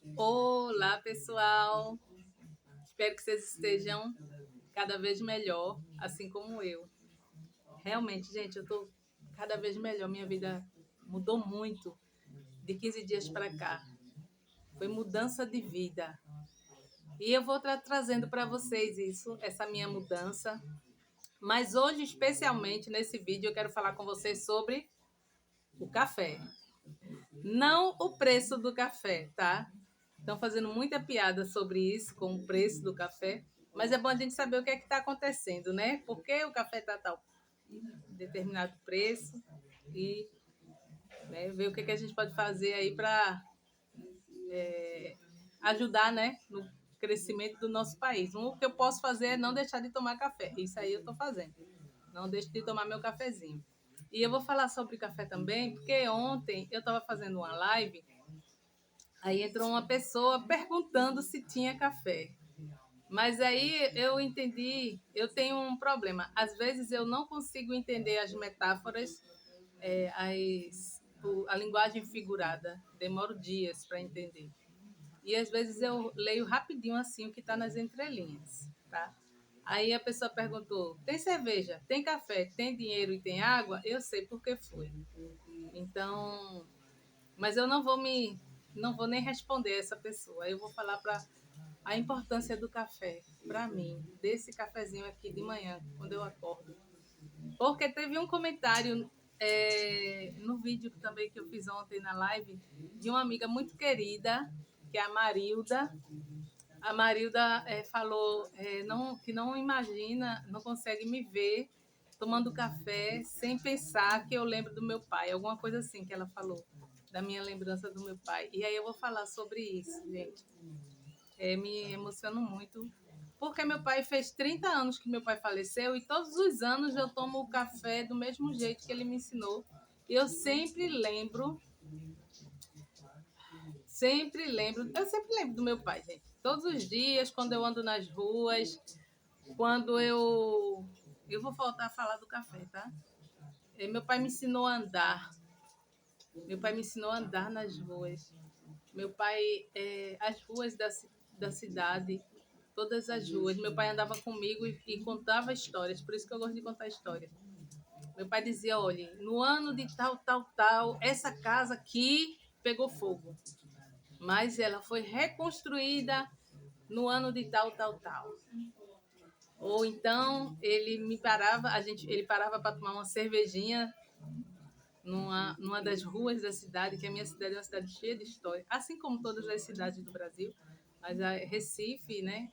Olá, pessoal! Espero que vocês estejam cada vez melhor, assim como eu. Realmente, gente, eu tô cada vez melhor. Minha vida mudou muito de 15 dias para cá. Foi mudança de vida. E eu vou trazendo para vocês isso, essa minha mudança. Mas hoje, especialmente nesse vídeo, eu quero falar com vocês sobre o café. Não o preço do café, tá? Estão fazendo muita piada sobre isso, com o preço do café, mas é bom a gente saber o que é que está acontecendo, né? Por que o café está tal determinado preço e né, ver o que é que a gente pode fazer aí para ajudar, né, no crescimento do nosso país. O que eu posso fazer é não deixar de tomar café. Isso aí eu estou fazendo. Não deixe de tomar meu cafezinho. E eu vou falar sobre café também, porque ontem eu estava fazendo uma live, aí entrou uma pessoa perguntando se tinha café. Mas aí eu entendi, eu tenho um problema. Às vezes eu não consigo entender as metáforas, a linguagem figurada. Demoro dias para entender. E às vezes eu leio rapidinho assim o que está nas entrelinhas, tá? Aí a pessoa perguntou: tem cerveja, tem café, tem dinheiro e tem água? Eu sei porque foi. Então, mas eu não vou nem responder essa pessoa. Eu vou falar para a importância do café para mim, desse cafezinho aqui de manhã, quando eu acordo. Porque teve um comentário no vídeo também que eu fiz ontem na live, de uma amiga muito querida, que é a Marilda. A Marilda falou que não imagina, não consegue me ver tomando café sem pensar que eu lembro do meu pai. Alguma coisa assim que ela falou, da minha lembrança do meu pai. E aí eu vou falar sobre isso, gente. Me emociono muito. Porque meu pai fez 30 anos que meu pai faleceu e todos os anos eu tomo o café do mesmo jeito que ele me ensinou. E eu eu sempre lembro do meu pai, gente. Todos os dias, quando eu ando nas ruas, quando eu vou voltar a falar do café, tá? Meu pai me ensinou a andar. Meu pai me ensinou a andar nas ruas. Meu pai, as ruas da cidade, todas as ruas. Meu pai andava comigo e contava histórias, por isso que eu gosto de contar histórias. Meu pai dizia: olha, no ano de tal, tal, tal, essa casa aqui pegou fogo, mas ela foi reconstruída no ano de tal, tal, tal. Ou então ele parava para tomar uma cervejinha numa das ruas da cidade, que a minha cidade é uma cidade cheia de história, assim como todas as cidades do Brasil, mas a Recife, né,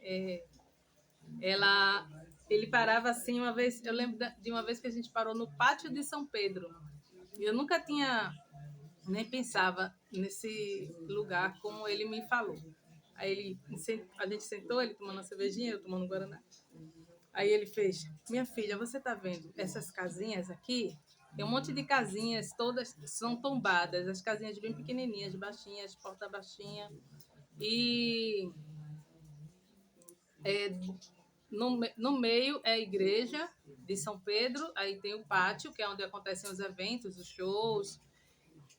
ela, ele parava assim uma vez, eu lembro de uma vez que a gente parou no pátio de São Pedro, e eu nunca tinha, nem pensava nesse lugar como ele me falou. Aí a gente sentou, ele tomando uma cervejinha, eu tomando um guaraná. Aí ele fez: minha filha, você tá vendo essas casinhas aqui? Tem um monte de casinhas, todas são tombadas, as casinhas bem pequenininhas, baixinhas, porta baixinha. E é, no meio é a igreja de São Pedro, aí tem o pátio, que é onde acontecem os eventos, os shows.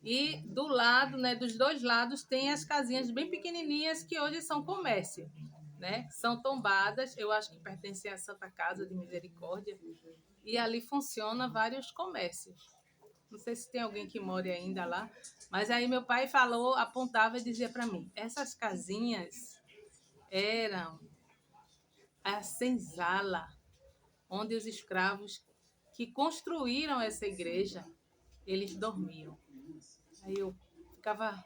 E do lado, né, dos dois lados, tem as casinhas bem pequenininhas que hoje são comércio, né? São tombadas, eu acho que pertencem à Santa Casa de Misericórdia. E ali funciona vários comércios. Não sei se tem alguém que mora ainda lá, mas aí meu pai falou, apontava e dizia para mim: essas casinhas eram a senzala onde os escravos que construíram essa igreja, eles dormiam. Aí eu ficava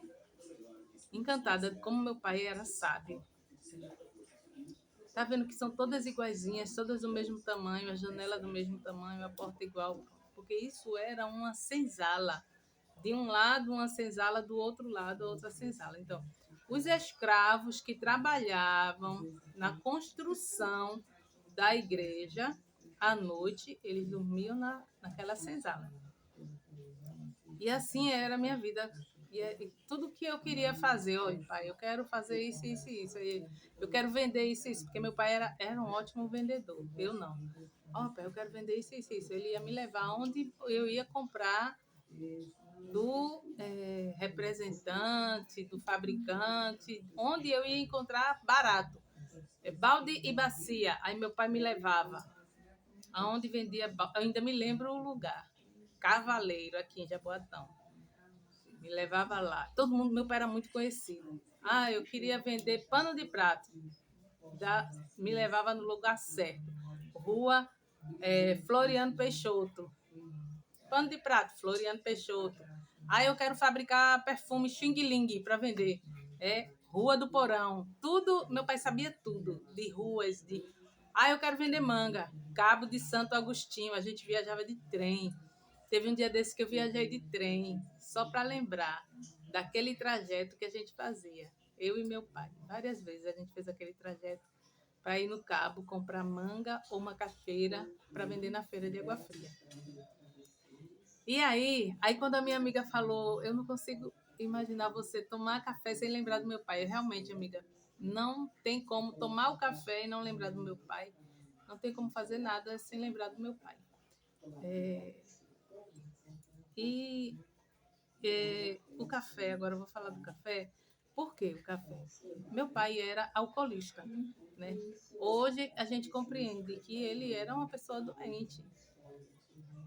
encantada como meu pai era sábio. Tá vendo que são todas iguaizinhas, todas do mesmo tamanho, a janela do mesmo tamanho, a porta igual, porque isso era uma senzala. De um lado uma senzala, do outro lado outra senzala. Então, os escravos que trabalhavam na construção da igreja, à noite, eles dormiam naquela senzala. E assim era a minha vida. E tudo que eu queria fazer, olha, pai, eu quero fazer isso, isso e isso. Eu quero vender isso e isso, porque meu pai era um ótimo vendedor. Eu não. Ó, pai, eu quero vender isso e isso. Ele ia me levar onde eu ia comprar do representante, do fabricante, onde eu ia encontrar barato. Balde e bacia. Aí meu pai me levava. Aonde vendia, eu ainda me lembro o lugar. Cavaleiro, aqui em Jaboatão. Me levava lá. Todo mundo, meu pai era muito conhecido. Ah, eu queria vender pano de prato. Já me levava no lugar certo. Rua Floriano Peixoto. Pano de prato, Floriano Peixoto. Ah, eu quero fabricar perfume Xing Ling para vender. Rua do Porão. Tudo, meu pai sabia tudo. De ruas, de... Ah, eu quero vender manga. Cabo de Santo Agostinho. A gente viajava de trem. Teve um dia desse que eu viajei de trem, só para lembrar daquele trajeto que a gente fazia. Eu e meu pai. Várias vezes a gente fez aquele trajeto para ir no Cabo comprar manga ou macaxeira para vender na feira de Água Fria. E aí quando a minha amiga falou, eu não consigo imaginar você tomar café sem lembrar do meu pai. Eu, realmente, amiga, não tem como tomar o café e não lembrar do meu pai. Não tem como fazer nada sem lembrar do meu pai. E o café, agora eu vou falar do café. Por que o café? Meu pai era alcoolista, né? Hoje a gente compreende que ele era uma pessoa doente.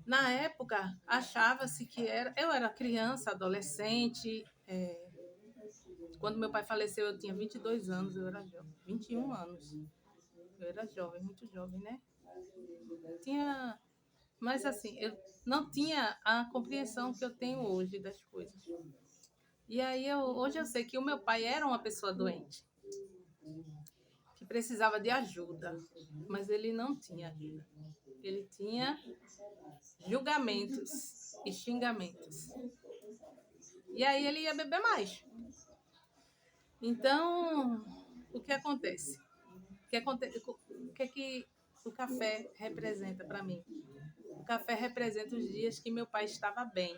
Na época, achava-se que era... Eu era criança, adolescente. Quando meu pai faleceu, eu tinha 22 anos, eu era jovem. 21 anos. Eu era jovem, muito jovem, né? Tinha... Mas, assim, eu não tinha a compreensão que eu tenho hoje das coisas. E aí, hoje eu sei que o meu pai era uma pessoa doente, que precisava de ajuda, mas ele não tinha ajuda. Ele tinha julgamentos e xingamentos. E aí ele ia beber mais. Então, o que acontece? O que o café representa para mim? O café representa os dias que meu pai estava bem.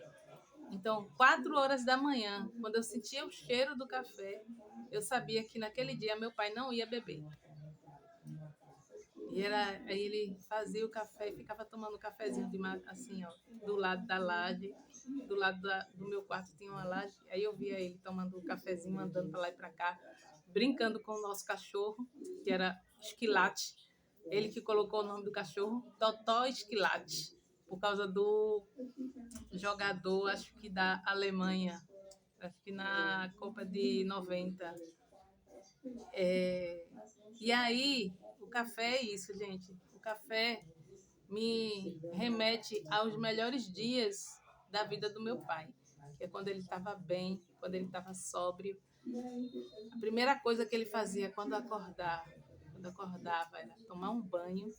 Então, 4 horas da manhã, quando eu sentia o cheiro do café, eu sabia que naquele dia meu pai não ia beber. Aí ele fazia o café e ficava tomando um cafezinho assim, ó, do lado da laje. Do lado do meu quarto tinha uma laje. Aí eu via ele tomando um cafezinho, andando para lá e para cá, brincando com o nosso cachorro, que era Esquilate. Ele que colocou o nome do cachorro, Totó Esquilate, por causa do jogador, acho que da Alemanha, acho que na Copa de 90. E aí, o café é isso, gente. O café me remete aos melhores dias da vida do meu pai, que é quando ele estava bem, quando ele estava sóbrio. A primeira coisa que ele fazia quando acordava era tomar um banho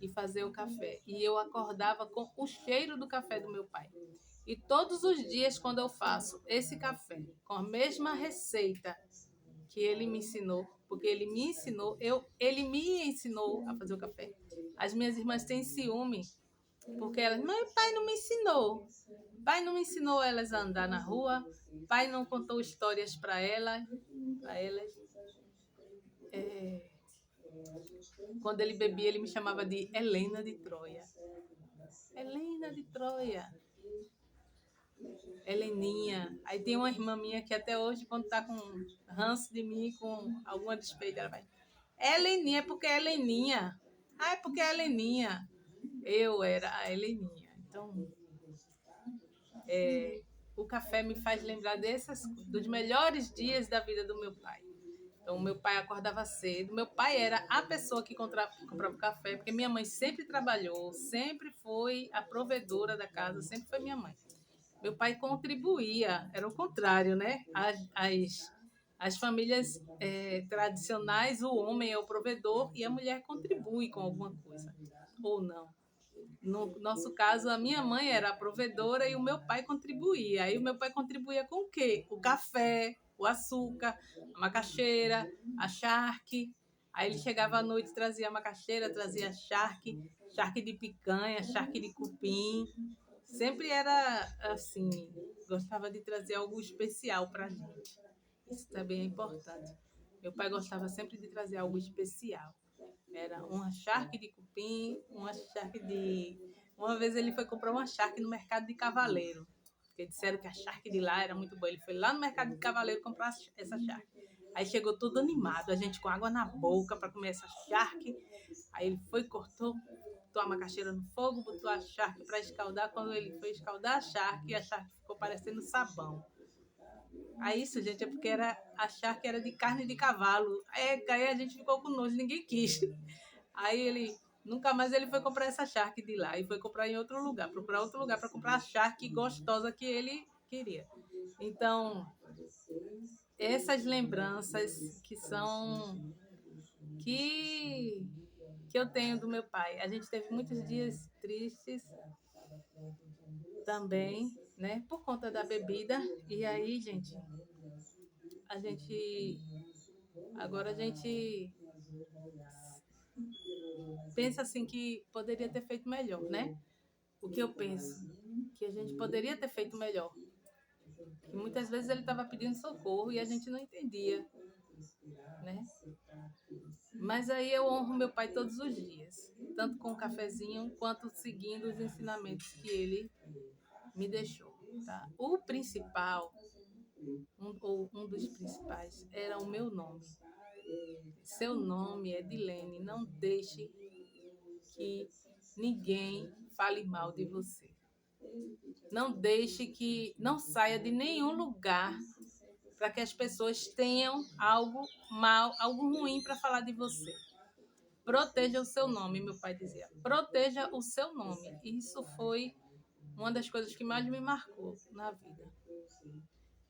e fazer o café. E eu acordava com o cheiro do café do meu pai. E todos os dias, quando eu faço esse café com a mesma receita que ele me ensinou, porque ele me ensinou a fazer o café. As minhas irmãs têm ciúme, porque elas, mas pai não me ensinou. Pai não me ensinou elas a andar na rua, pai não contou histórias para elas. Quando ele bebia, ele me chamava de Helena de Troia. Helena de Troia. Heleninha. Aí tem uma irmã minha que até hoje, quando tá com ranço de mim, com alguma despeita, ela vai, Heleninha, é porque é Heleninha. Ah, é porque é Heleninha. Eu era a Heleninha. Então, o café me faz lembrar dos melhores dias da vida do meu pai. Então, meu pai acordava cedo. Meu pai era a pessoa que comprava o café, porque minha mãe sempre trabalhou, sempre foi a provedora da casa, sempre foi minha mãe. Meu pai contribuía, era o contrário, né? As famílias tradicionais, o homem é o provedor e a mulher contribui com alguma coisa, ou não. No nosso caso, a minha mãe era a provedora e o meu pai contribuía. Aí o meu pai contribuía com o quê? O café, o açúcar, a macaxeira, a charque. Aí ele chegava à noite, trazia a macaxeira, trazia charque de picanha, charque de cupim. Sempre era assim, gostava de trazer algo especial para a gente. Isso também é importante. Meu pai gostava sempre de trazer algo especial. Era uma charque de cupim, uma charque de... Uma vez ele foi comprar uma charque no mercado de Cavaleiro, porque disseram que a charque de lá era muito boa. Ele foi lá no Mercado de Cavaleiro comprar essa charque. Aí chegou todo animado, a gente com água na boca para comer essa charque. Aí ele foi, cortou, botou a macaxeira no fogo, botou a charque para escaldar. Quando ele foi escaldar a charque ficou parecendo sabão. Aí isso, gente, é porque a charque era de carne de cavalo. Aí a gente ficou com nojo, ninguém quis. Aí ele, nunca mais ele foi comprar essa charque de lá e foi comprar em outro lugar, procurar outro lugar para comprar a charque gostosa que ele queria. Então, essas lembranças que que eu tenho do meu pai. A gente teve muitos dias tristes também, né, por conta da bebida. E aí, gente, a gente agora a gente pensa assim que poderia ter feito melhor, né? O que eu penso que a gente poderia ter feito melhor. Que muitas vezes ele estava pedindo socorro e a gente não entendia, né? Mas aí eu honro meu pai todos os dias, tanto com o cafezinho quanto seguindo os ensinamentos que ele me deixou, tá? O principal, um dos principais, era o meu nome. Seu nome é Edilene, não deixe que ninguém fale mal de você. Não deixe que não saia de nenhum lugar para que as pessoas tenham algo mal, algo ruim para falar de você. Proteja o seu nome, meu pai dizia. Proteja o seu nome. Isso foi uma das coisas que mais me marcou na vida.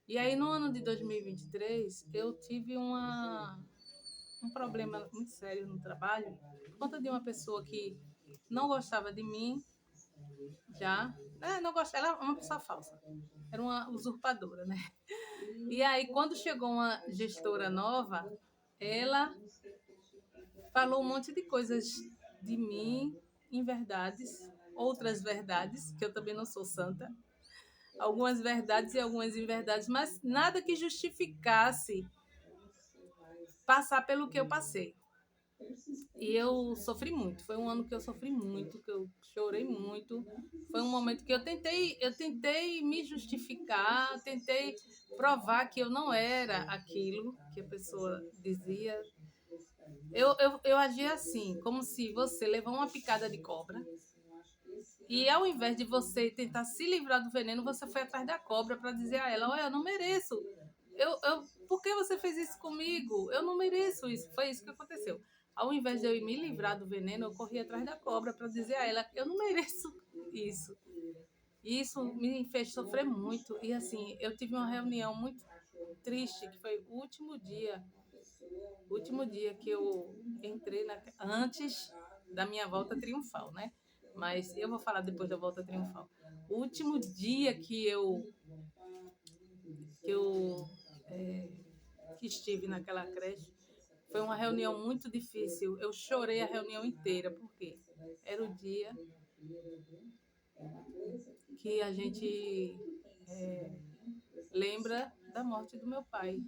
E aí, no ano de 2023, eu tive um problema muito sério no trabalho, por conta de uma pessoa que não gostava de mim, já. Não gostava, ela era uma pessoa falsa. Era uma usurpadora, né? E aí, quando chegou uma gestora nova, ela falou um monte de coisas de mim, em verdades, outras verdades, que eu também não sou santa, algumas verdades e algumas inverdades, mas nada que justificasse passar pelo que eu passei. E eu sofri muito. Foi um ano que eu sofri muito, que eu chorei muito. Foi um momento que eu tentei me justificar, tentei provar que eu não era aquilo que a pessoa dizia. Eu agia assim, como se você levar uma picada de cobra e ao invés de você tentar se livrar do veneno, você foi atrás da cobra para dizer a ela, olha, eu não mereço. Por que você fez isso comigo? Eu não mereço isso. Foi isso que aconteceu. Ao invés de eu me livrar do veneno, eu corri atrás da cobra para dizer a ela, eu não mereço isso. E isso me fez sofrer muito. E assim, eu tive uma reunião muito triste, que foi o último dia que eu entrei antes da minha volta triunfal, né? Mas eu vou falar depois da volta triunfal. O último dia que que estive naquela creche foi uma reunião muito difícil. Eu chorei a reunião inteira, porque era o dia que a gente lembra da morte do meu pai.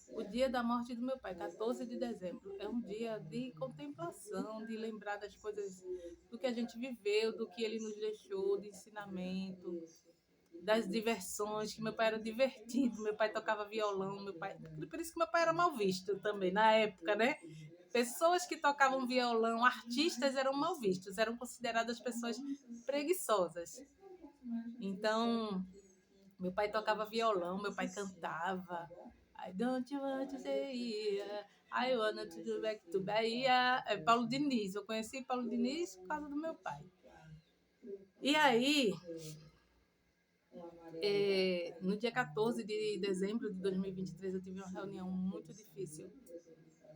O dia da morte do meu pai, 14 de dezembro, é um dia de contemplação, de lembrar das coisas, do que a gente viveu, do que ele nos deixou, de ensinamento, das diversões, que meu pai era divertido, meu pai tocava violão, por isso que meu pai era mal visto também, na época, né? Pessoas que tocavam violão, artistas eram mal vistos, eram consideradas pessoas preguiçosas. Então, meu pai tocava violão, meu pai cantava. I don't want to stay here. I wanna to go back to Bahia. É Paulo Diniz. Eu conheci Paulo Diniz por causa do meu pai. E aí, no dia 14 de dezembro de 2023, eu tive uma reunião muito difícil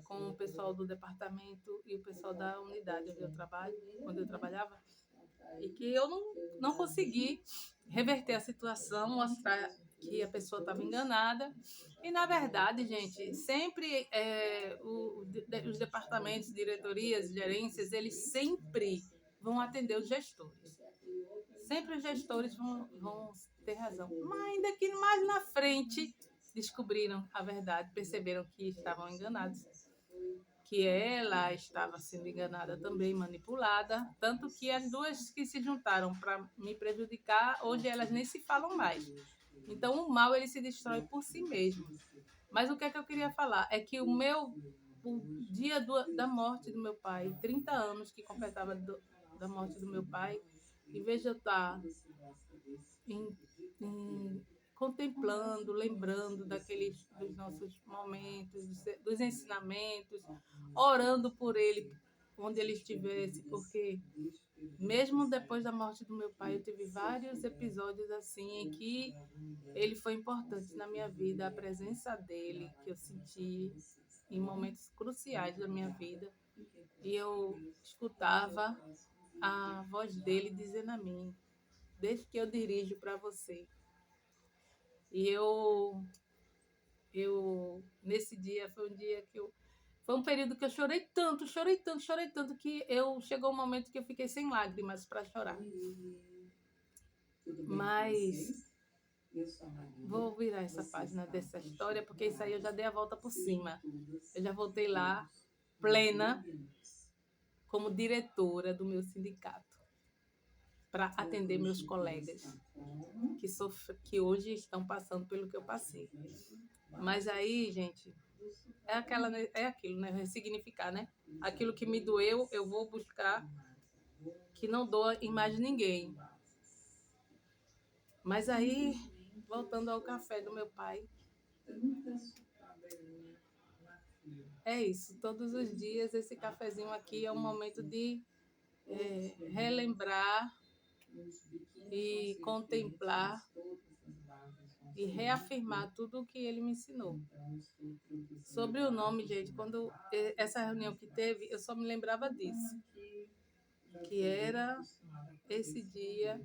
com o pessoal do departamento e o pessoal da unidade onde eu trabalhava, e que eu não consegui reverter a situação, mostrar que a pessoa estava enganada. E, na verdade, gente, sempre os departamentos, diretorias, gerências, eles sempre vão atender os gestores. Sempre os gestores vão ter razão. Mas ainda que mais na frente descobriram a verdade, perceberam que estavam enganados. que ela estava sendo enganada também, manipulada, tanto que as duas que se juntaram para me prejudicar, hoje elas nem se falam mais. Então o mal ele se destrói por si mesmo. Mas o que é que eu queria falar? É que o dia da morte do meu pai, 30 anos que completava da morte do meu pai, em vez de eu estar em, contemplando, lembrando dos nossos momentos, dos ensinamentos, orando por ele, onde ele estivesse, porque mesmo depois da morte do meu pai, eu tive vários episódios assim em que ele foi importante na minha vida, a presença dele que eu senti em momentos cruciais da minha vida, e eu escutava a voz dele dizendo a mim: "Deixe que eu dirijo para você". E nesse dia foi um dia que foi um período que eu chorei tanto, chorei tanto, chorei tanto que chegou um momento que eu fiquei sem lágrimas para chorar. Mas vou virar essa página dessa história, porque isso aí eu já dei a volta por cima. Eu já voltei lá plena como diretora do meu sindicato para atender meus colegas que hoje estão passando pelo que eu passei. Mas aí, gente, é aquilo, né? Ressignificar, né? Aquilo que me doeu, eu vou buscar que não doa em mais ninguém. Mas aí, voltando ao café do meu pai, é isso. Todos os dias esse cafezinho aqui é um momento de relembrar e contemplar e reafirmar tudo o que ele me ensinou. Sobre o nome, gente, quando essa reunião que teve, eu só me lembrava disso, que era esse dia.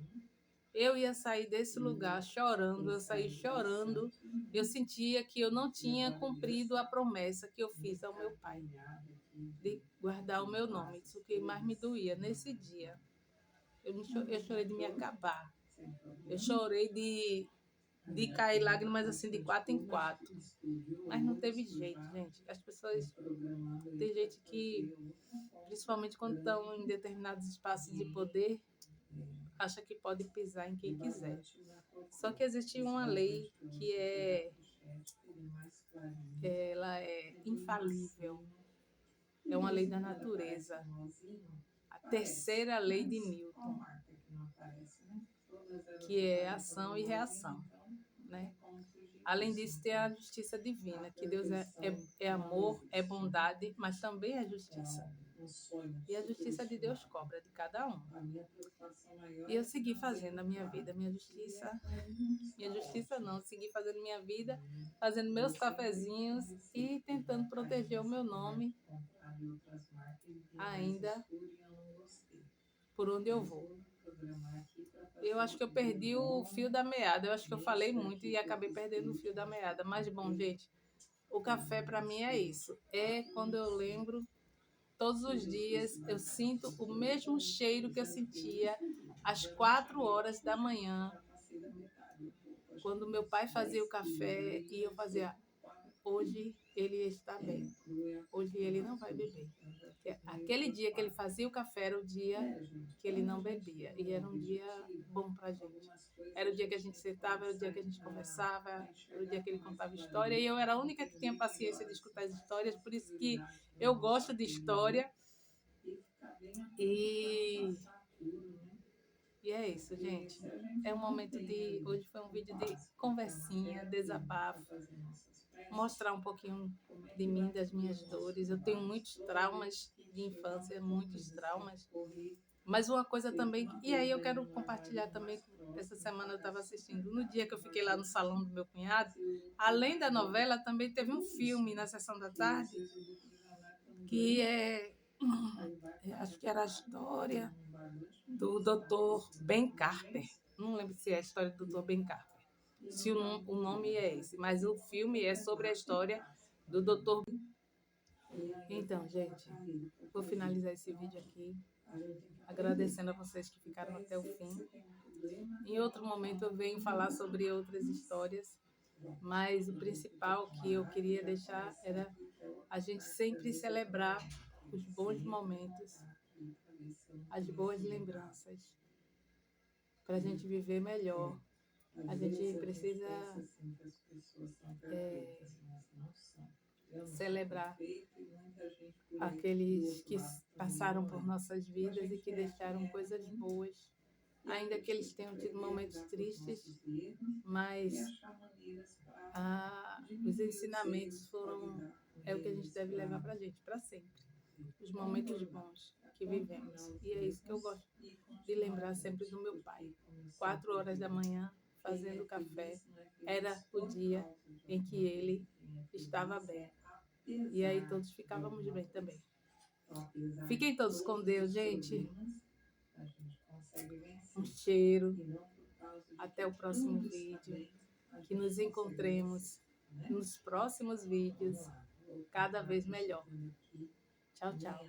Eu ia sair desse lugar chorando, eu saí chorando. Eu sentia que eu não tinha cumprido a promessa que eu fiz ao meu pai, de guardar o meu nome. Isso que mais me doía nesse dia. Eu chorei de me acabar. Eu chorei de cair lágrimas assim de 4 em 4. Mas não teve jeito, gente. As pessoas. Tem gente que, principalmente quando estão em determinados espaços de poder, acha que pode pisar em quem quiser. Só que existe uma lei que ela é infalível. É uma lei da natureza. A terceira lei de Newton, que é ação e reação, né? Além disso, tem a justiça divina, que Deus é amor, é bondade, mas também é justiça. E a justiça de Deus cobra de cada um. E eu segui fazendo a minha vida, minha justiça não, segui fazendo minha vida, fazendo meus cafezinhos e tentando proteger o meu nome ainda por onde eu vou. Eu acho que eu perdi o fio da meada, eu acho que eu falei muito e acabei perdendo o fio da meada. Mas, bom, gente, o café para mim é isso. É quando eu lembro, todos os dias, eu sinto o mesmo cheiro que eu sentia às 4 horas da manhã, quando meu pai fazia o café e eu fazia: hoje ele está bem, hoje ele não vai beber. Aquele dia que ele fazia o café era o dia que ele não bebia, e era um dia bom pra gente. Era o dia que a gente sentava, era o dia que a gente conversava, era o dia que ele contava história, e eu era a única que tinha paciência de escutar as histórias, por isso que eu gosto de história. E é isso, gente. É um momento de... Hoje foi um vídeo de conversinha, desabafo, mostrar um pouquinho de mim, das minhas dores. Eu tenho muitos traumas de infância, muitos traumas. Mas uma coisa também... E aí eu quero compartilhar também, essa semana eu estava assistindo, no dia que eu fiquei lá no salão do meu cunhado, além da novela, também teve um filme na sessão da tarde, que acho que era a história do Dr. Ben Carter. Não lembro se é a história do Dr. Ben Carter, se o nome é esse, mas o filme é sobre a história do Dr. Então, gente, vou finalizar esse vídeo aqui, agradecendo a vocês que ficaram até o fim. Em outro momento eu venho falar sobre outras histórias, mas o principal que eu queria deixar era a gente sempre celebrar os bons momentos, as boas lembranças, para a gente viver melhor. A gente precisa celebrar aqueles que passaram por nossas vidas e que deixaram coisas boas, ainda que eles tenham tido momentos tristes, mas os ensinamentos é o que a gente deve levar para a gente, para sempre. Os momentos bons que vivemos. E é isso que eu gosto de lembrar sempre do meu pai. 4 horas da manhã, fazendo café, era o dia em que ele estava bem. E aí todos ficávamos bem também. Fiquem todos com Deus, gente. Um cheiro. Até o próximo vídeo. Que nos encontremos nos próximos vídeos cada vez melhor. Tchau, tchau.